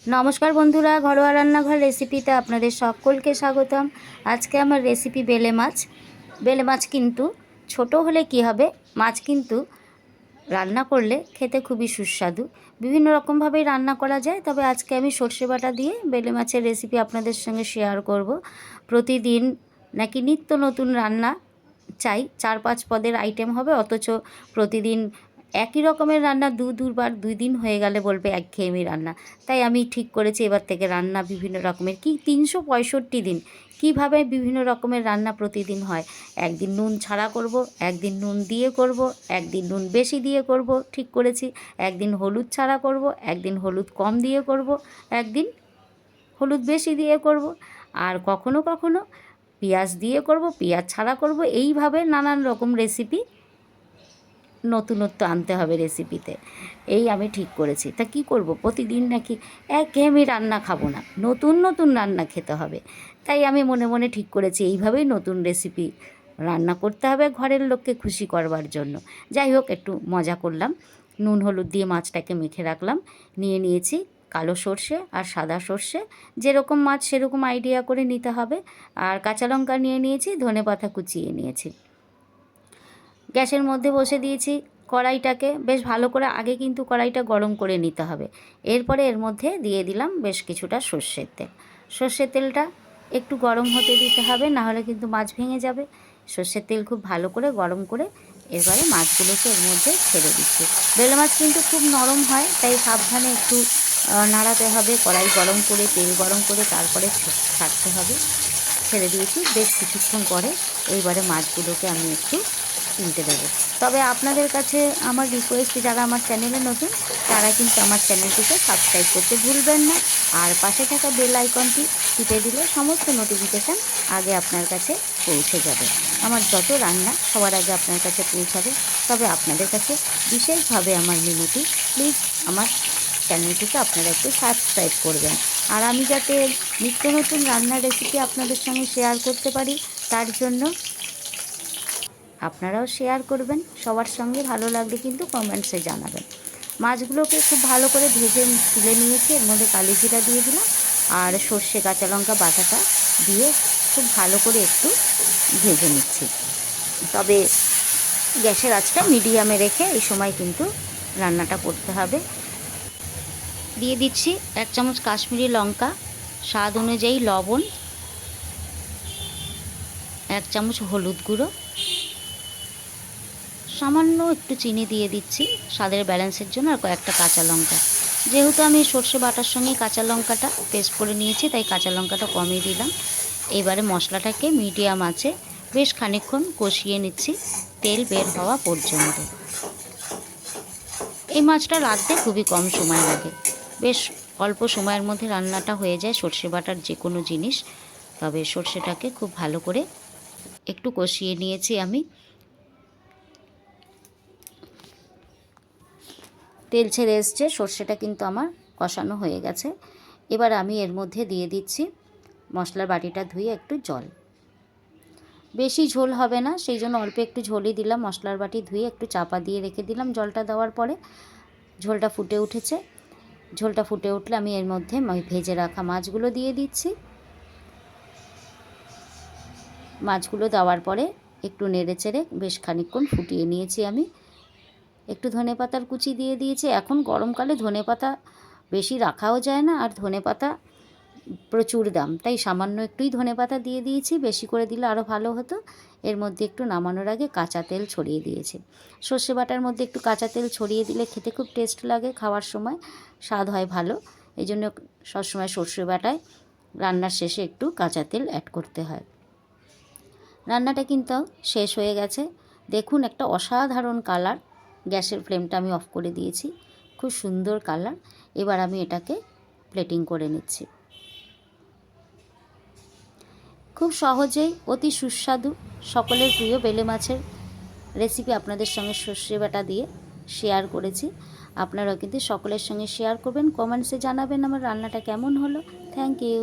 নমস্কার বন্ধুরা, ঘরোয়া রান্নাঘর রেসিপিতে আপনাদের সকলকে স্বাগতম। আজকে আমার রেসিপি বেলে মাছ। বেলে মাছ কিন্তু ছোট হলে কি হবে, মাছ কিন্তু রান্না করলে খেতে খুবই সুস্বাদু। বিভিন্ন রকমভাবেই রান্না করা যায়, তবে আজকে আমি সর্ষে বাটা দিয়ে বেলে মাছের রেসিপি আপনাদের সঙ্গে শেয়ার করব। প্রতিদিন নাকি নিত্য নতুন রান্না চাই, 4-5 পদের আইটেম হবে, অথচ প্রতিদিন একই রকমের রান্না দুবার 2 দিন হয়ে গেলে বলবে একঘেয়েমি রান্না। তাই আমি ঠিক করেছি এবার থেকে রান্না বিভিন্ন রকমের, 365 দিন কিভাবে বিভিন্ন রকমের রান্না প্রতিদিন হয়। একদিন নুন ছাড়া করব, একদিন নুন দিয়ে করব, একদিন নুন বেশি দিয়ে করব ঠিক করেছি, একদিন হলুদ ছাড়া করব, একদিন হলুদ কম দিয়ে করব, একদিন হলুদ বেশি দিয়ে করব, আর কখনো কখনো পেঁয়াজ দিয়ে করব, পেঁয়াজ ছাড়া করব। এইভাবে নানান রকম রেসিপি, নতুনত্ব আনতে হবে রেসিপিতে, এই আমি ঠিক করেছি। তা কি করব, প্রতিদিন নাকি একঘেয়েমি রান্না খাবো না, নতুন নতুন রান্না খেতে হবে। তাই আমি মনে মনে ঠিক করেছি এইভাবেই নতুন রেসিপি রান্না করতে হবে ঘরের লোককে খুশি করবার জন্য। যাই হোক, একটু মজা করলাম। নুন হলুদ দিয়ে মাছটাকে মেখে রাখলাম। নিয়েছি কালো সর্ষে আর সাদা সর্ষে, যেরকম মাছ সেরকম আইডিয়া করে নিতে হবে। আর কাঁচা লঙ্কা নিয়েছি, ধনেপাতা কুচিয়ে নিয়েছি। গ্যাসের মধ্যে বসে দিয়েছি কড়াইটাকে, বেশ ভালো করে আগে কিন্তু কড়াইটা গরম করে নিতে হবে। এরপরে এর মধ্যে দিয়ে দিলাম বেশ কিছুটা সর্ষের তেল। সর্ষের তেলটা একটু গরম হতে দিতে হবে, নাহলে কিন্তু মাছ ভেঙে যাবে। সর্ষের তেল খুব ভালো করে গরম করে এবারে মাছগুলোকে এর মধ্যে ছেড়ে দিচ্ছি। বেলে মাছ কিন্তু খুব নরম হয়, তাই সাবধানে একটু নাড়াতে হবে। কড়াই গরম করে, তেল গরম করে তারপরে ছাড়তে হবে। ছেড়ে দিয়েছি বেশ কিছুক্ষণ পরে। এইবারে মাছগুলোকে আমি একটু উল্টে দেবো। তবে আপনাদের কাছে আমার রিকোয়েস্ট, যারা আমার চ্যানেলে নতুন তারা কিন্তু আমার চ্যানেলটিকে সাবস্ক্রাইব করতে ভুলবেন না, আর পাশে থাকা বেল আইকনটি টিপে দিলে সমস্ত নোটিফিকেশান আগে আপনার কাছে পৌঁছে যাবে। আমার যত রান্না সবার আগে আপনার কাছে পৌঁছাবে। তবে আপনাদের কাছে বিশেষভাবে আমার মিনতি, প্লিজ আমার চ্যানেলটিকে আপনারা একটু সাবস্ক্রাইব করবেন। আর আমি যাতে নিত্য নতুন রান্নার রেসিপি আপনাদের সঙ্গে শেয়ার করতে পারি, তার জন্য আপনারাও শেয়ার করবেন সবার সঙ্গে। ভালো লাগলে কিন্তু কমেন্টসে জানাবেন। মাছগুলোকে খুব ভালো করে ভেজে তুলে নিয়েছি। এর মধ্যে কালি জিরা দিয়ে দিলাম, আর সর্ষে কাঁচা লঙ্কা বাটাটা দিয়ে খুব ভালো করে একটু ভেজে নিচ্ছি। তবে গ্যাসের আঁচটা মিডিয়ামে রেখে এই সময় কিন্তু রান্নাটা করতে হবে। দিয়ে দিচ্ছি 1 চামচ কাশ্মীরি লঙ্কা, স্বাদ অনুযায়ী লবণ, 1 চামচ হলুদ গুঁড়ো, সামান্য একটু চিনি দিয়ে দিচ্ছি স্বাদের ব্যালেন্সের জন্য, আর কয়েকটা কাঁচা লঙ্কা। যেহেতু আমি সর্ষে বাটার সঙ্গে কাঁচা লঙ্কাটা পেস্ট করে নিয়েছি, তাই কাঁচা লঙ্কাটা কমিয়ে দিলাম। এবারে মশলাটাকে মিডিয়াম আঁচে বেশ খানিকক্ষণ কষিয়ে নিচ্ছি, তেল বের হওয়া পর্যন্ত। এই মাছটা রাঁধতে খুবই কম সময় লাগে, বেশ অল্প সময়ের মধ্যে রান্নাটা হয়ে যায় সর্ষে বাটার যে কোনো জিনিস। তবে সর্ষেটাকে খুব ভালো করে একটু কষিয়ে নিয়েছি আমি। তেল ছেড়ে এসছে, সর্ষেটা কিন্তু আমার কষানো হয়ে গেছে। এবার আমি এর মধ্যে দিয়ে দিচ্ছি মশলার বাটিটা ধুয়ে একটু জল। বেশি ঝোল হবে না, সেই জন্য অল্প একটু ঝোলই দিলাম। মশলার বাটি ধুয়ে একটু চাপা দিয়ে রেখে দিলাম। জলটা দেওয়ার পরে ঝোলটা ফুটে উঠেছে। ঝোলটা ফুটে উঠলে আমি এর মধ্যে ভেজে রাখা মাছগুলো দিয়ে দিচ্ছি। মাছগুলো দেওয়ার পরে একটু নেড়ে চেড়ে বেশ খানিকক্ষণ ফুটিয়ে নিয়েছি আমি। একটু ধনেপাতার কুচি দিয়ে দিয়েছি। এখন গরমকালে ধনেপাতা বেশি রাখাও যায় না, আর ধনেপাতা প্রচুর দাম, তাই সামান্য একটুই ধনেপাতা দিয়ে দিয়েছি। বেশি করে দিলে আরও ভালো হতো। এর মধ্যে একটু নামানোর আগে কাঁচা তেল ছড়িয়ে দিয়েছি। সর্ষে বাটার মধ্যে একটু কাঁচা তেল ছড়িয়ে দিলে খেতে খুব টেস্ট লাগে, খাওয়ার সময় স্বাদ হয় ভালো। এই জন্য সবসময় সর্ষে বাটায় রান্নার শেষে একটু কাঁচা তেল অ্যাড করতে হয়। রান্নাটা কিন্তু শেষ হয়ে গেছে। দেখুন একটা অসাধারণ কালার। গ্যাসের ফ্লেমটা আমি অফ করে দিয়েছি, খুব সুন্দর কালার। এবার আমি এটাকে প্লেটিং করে নিচ্ছি। খুব সহজেই অতি সুস্বাদু সকলের প্রিয় বেলে মাছের রেসিপি আপনাদের সঙ্গে সর্ষে বাটা দিয়ে শেয়ার করেছি। আপনারাও কিন্তু সকলের সঙ্গে শেয়ার করবেন, কমেন্টসে জানাবেন আমার রান্নাটা কেমন হলো। Thank you.